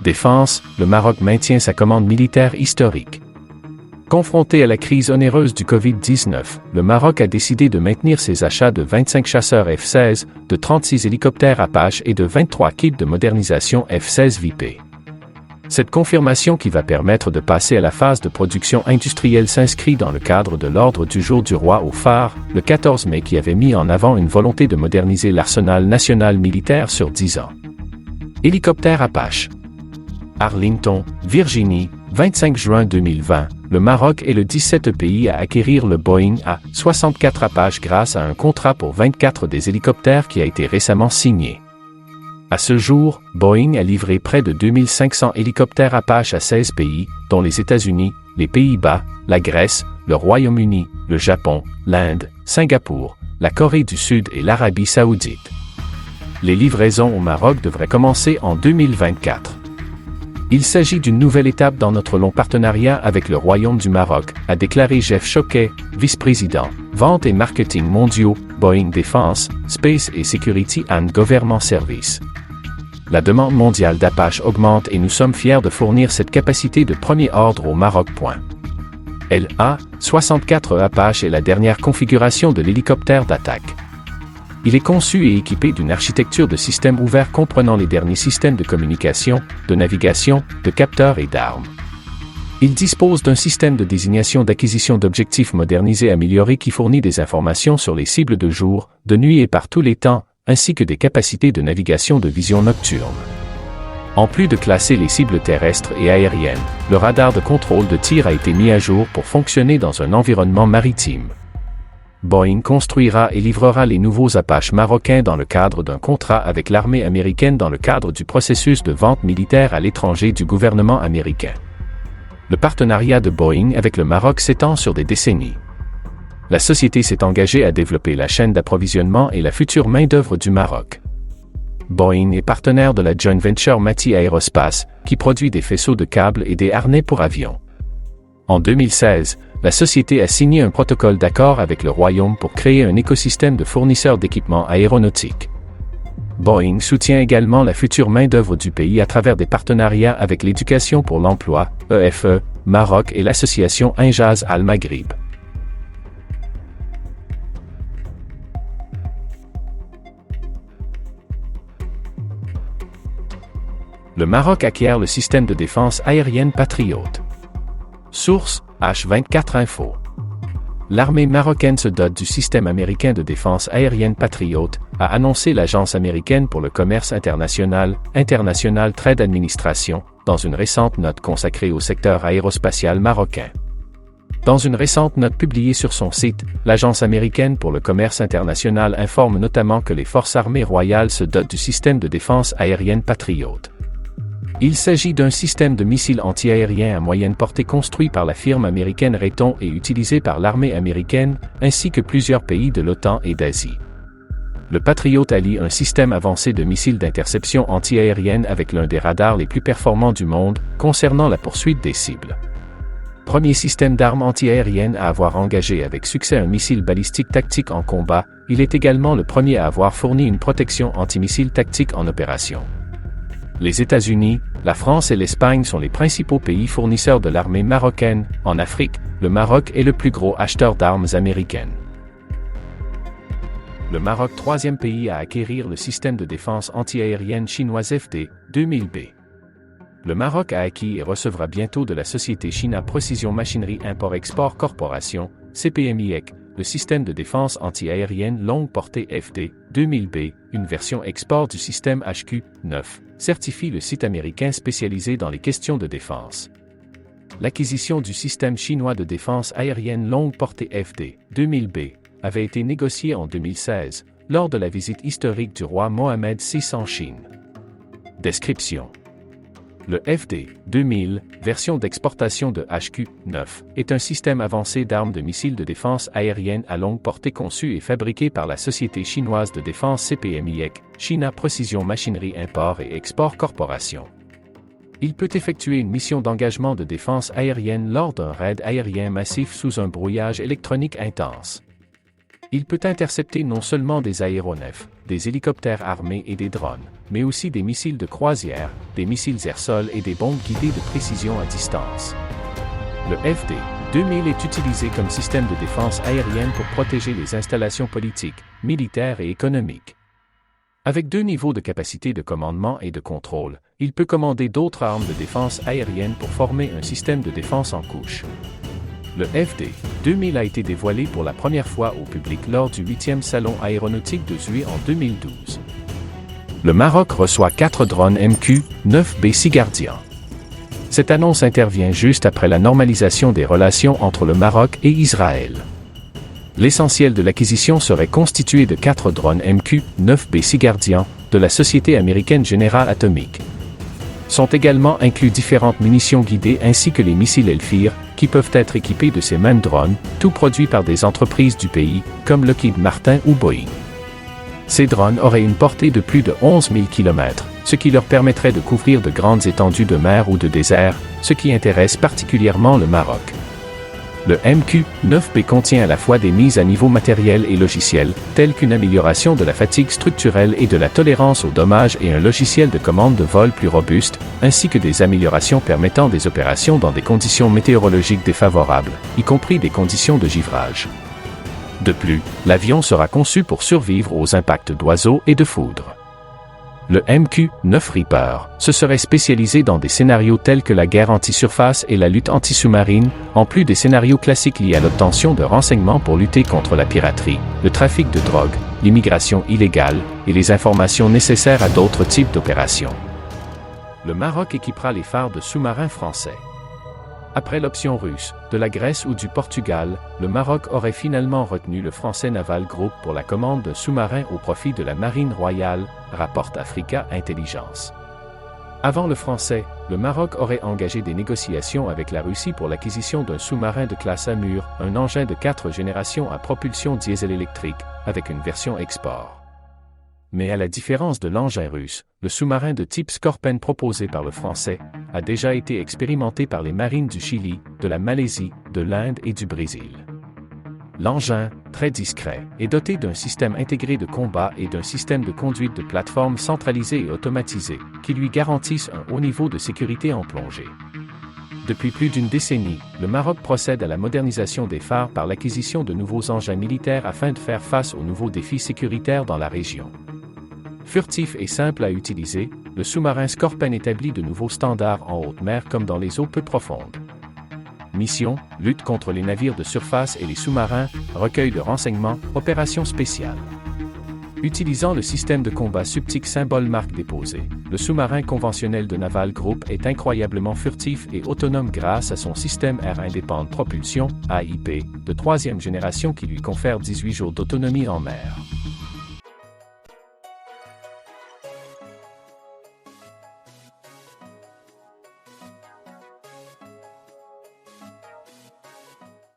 Défense, le Maroc maintient sa commande militaire historique. Confronté à la crise onéreuse du Covid-19, le Maroc a décidé de maintenir ses achats de 25 chasseurs F-16, de 36 hélicoptères Apache et de 23 kits de modernisation F-16 VIP. Cette confirmation qui va permettre de passer à la phase de production industrielle s'inscrit dans le cadre de l'ordre du jour du roi au phare, le 14 mai qui avait mis en avant une volonté de moderniser l'arsenal national militaire sur 10 ans. Hélicoptère Apache. Arlington, Virginie, 25 juin 2020, le Maroc est le 17e pays à acquérir le Boeing A-64 Apache grâce à un contrat pour 24 des hélicoptères qui a été récemment signé. À ce jour, Boeing a livré près de 2500 hélicoptères Apache à 16 pays, dont les États-Unis, les Pays-Bas, la Grèce, le Royaume-Uni, le Japon, l'Inde, Singapour, la Corée du Sud et l'Arabie Saoudite. Les livraisons au Maroc devraient commencer en 2024. Il s'agit d'une nouvelle étape dans notre long partenariat avec le Royaume du Maroc, a déclaré Jeff Choquet, vice-président, Vente et Marketing mondiaux, Boeing Defense, Space et Security and Government Service. La demande mondiale d'Apache augmente et nous sommes fiers de fournir cette capacité de premier ordre au Maroc. l'A-64 Apache est la dernière configuration de l'hélicoptère d'attaque. Il est conçu et équipé d'une architecture de systèmes ouverts comprenant les derniers systèmes de communication, de navigation, de capteurs et d'armes. Il dispose d'un système de désignation d'acquisition d'objectifs modernisé amélioré qui fournit des informations sur les cibles de jour, de nuit et par tous les temps, ainsi que des capacités de navigation de vision nocturne. En plus de classer les cibles terrestres et aériennes, le radar de contrôle de tir a été mis à jour pour fonctionner dans un environnement maritime. Boeing construira et livrera les nouveaux Apaches marocains dans le cadre d'un contrat avec l'armée américaine dans le cadre du processus de vente militaire à l'étranger du gouvernement américain. Le partenariat de Boeing avec le Maroc s'étend sur des décennies. La société s'est engagée à développer la chaîne d'approvisionnement et la future main-d'œuvre du Maroc. Boeing est partenaire de la joint venture MATI Aerospace, qui produit des faisceaux de câbles et des harnais pour avions. En 2016, la société a signé un protocole d'accord avec le Royaume pour créer un écosystème de fournisseurs d'équipements aéronautiques. Boeing soutient également la future main-d'œuvre du pays à travers des partenariats avec l'Éducation pour l'emploi, EFE, Maroc et l'association Injaz Al-Maghrib. Le Maroc acquiert le système de défense aérienne Patriot. Source, H24 Info. L'armée marocaine se dote du système américain de défense aérienne Patriot, a annoncé l'Agence américaine pour le commerce international, International Trade Administration, dans une récente note consacrée au secteur aérospatial marocain. Dans une récente note publiée sur son site, l'Agence américaine pour le commerce international informe notamment que les forces armées royales se dotent du système de défense aérienne Patriot. Il s'agit d'un système de missiles antiaériens à moyenne portée construit par la firme américaine Raytheon et utilisé par l'armée américaine, ainsi que plusieurs pays de l'OTAN et d'Asie. Le Patriot allie un système avancé de missiles d'interception antiaérienne avec l'un des radars les plus performants du monde, concernant la poursuite des cibles. Premier système d'armes antiaériennes à avoir engagé avec succès un missile balistique tactique en combat, il est également le premier à avoir fourni une protection antimissile tactique en opération. Les États-Unis, la France et l'Espagne sont les principaux pays fournisseurs de l'armée marocaine. En Afrique, le Maroc est le plus gros acheteur d'armes américaines. Le Maroc, troisième pays à acquérir le système de défense antiaérienne chinoise FD-2000B. Le Maroc a acquis et recevra bientôt de la société China Precision Machinery Import-Export Corporation, CPMIEC, le système de défense antiaérienne longue portée FD-2000B, une version export du système HQ-9, certifie le site américain spécialisé dans les questions de défense. L'acquisition du système chinois de défense aérienne longue portée FD-2000B avait été négociée en 2016, lors de la visite historique du roi Mohamed VI en Chine. Description. Le FD-2000, version d'exportation de HQ-9, est un système avancé d'armes de missiles de défense aérienne à longue portée conçu et fabriqué par la société chinoise de défense CPMIEC, China Precision Machinery Import et Export Corporation. Il peut effectuer une mission d'engagement de défense aérienne lors d'un raid aérien massif sous un brouillage électronique intense. Il peut intercepter non seulement des aéronefs, des hélicoptères armés et des drones, mais aussi des missiles de croisière, des missiles air-sol et des bombes guidées de précision à distance. Le FD-2000 est utilisé comme système de défense aérienne pour protéger les installations politiques, militaires et économiques. Avec 2 niveaux de capacité de commandement et de contrôle, il peut commander d'autres armes de défense aérienne pour former un système de défense en couche. Le FD-2000 a été dévoilé pour la première fois au public lors du 8e Salon aéronautique de Zué en 2012. Le Maroc reçoit 4 drones MQ-9B Sea Guardian. Cette annonce intervient juste après la normalisation des relations entre le Maroc et Israël. L'essentiel de l'acquisition serait constitué de 4 drones MQ-9B Sea Guardian de la société américaine General Atomic. Sont également inclus différentes munitions guidées ainsi que les missiles Elfir, qui peuvent être équipés de ces mêmes drones, tout produits par des entreprises du pays, comme Lockheed Martin ou Boeing. Ces drones auraient une portée de plus de 11 000 km, ce qui leur permettrait de couvrir de grandes étendues de mer ou de désert, ce qui intéresse particulièrement le Maroc. Le MQ-9B contient à la fois des mises à niveau matériel et logiciel, telles qu'une amélioration de la fatigue structurelle et de la tolérance aux dommages et un logiciel de commande de vol plus robuste, ainsi que des améliorations permettant des opérations dans des conditions météorologiques défavorables, y compris des conditions de givrage. De plus, l'avion sera conçu pour survivre aux impacts d'oiseaux et de foudre. Le MQ-9 Reaper se serait spécialisé dans des scénarios tels que la guerre anti-surface et la lutte anti-sous-marine, en plus des scénarios classiques liés à l'obtention de renseignements pour lutter contre la piraterie, le trafic de drogue, l'immigration illégale et les informations nécessaires à d'autres types d'opérations. Le Maroc équipera les phares de sous-marins français. Après l'option russe, de la Grèce ou du Portugal, le Maroc aurait finalement retenu le français Naval Group pour la commande d'un sous-marin au profit de la Marine royale, rapporte Africa Intelligence. Avant le français, le Maroc aurait engagé des négociations avec la Russie pour l'acquisition d'un sous-marin de classe Amur, un engin de 4 générations à propulsion diesel-électrique, avec une version export. Mais à la différence de l'engin russe, le sous-marin de type Skorpen proposé par le français a déjà été expérimenté par les marines du Chili, de la Malaisie, de l'Inde et du Brésil. L'engin, très discret, est doté d'un système intégré de combat et d'un système de conduite de plateforme centralisé et automatisé, qui lui garantissent un haut niveau de sécurité en plongée. Depuis plus d'une décennie, le Maroc procède à la modernisation des phares par l'acquisition de nouveaux engins militaires afin de faire face aux nouveaux défis sécuritaires dans la région. Furtif et simple à utiliser, le sous-marin Skorpen établit de nouveaux standards en haute mer comme dans les eaux peu profondes. Mission, lutte contre les navires de surface et les sous-marins, recueil de renseignements, opérations spéciales. Utilisant le système de combat Subtic symbole marque déposée, le sous-marin conventionnel de Naval Group est incroyablement furtif et autonome grâce à son système Air Independent Propulsion, AIP, de 3e génération qui lui confère 18 jours d'autonomie en mer.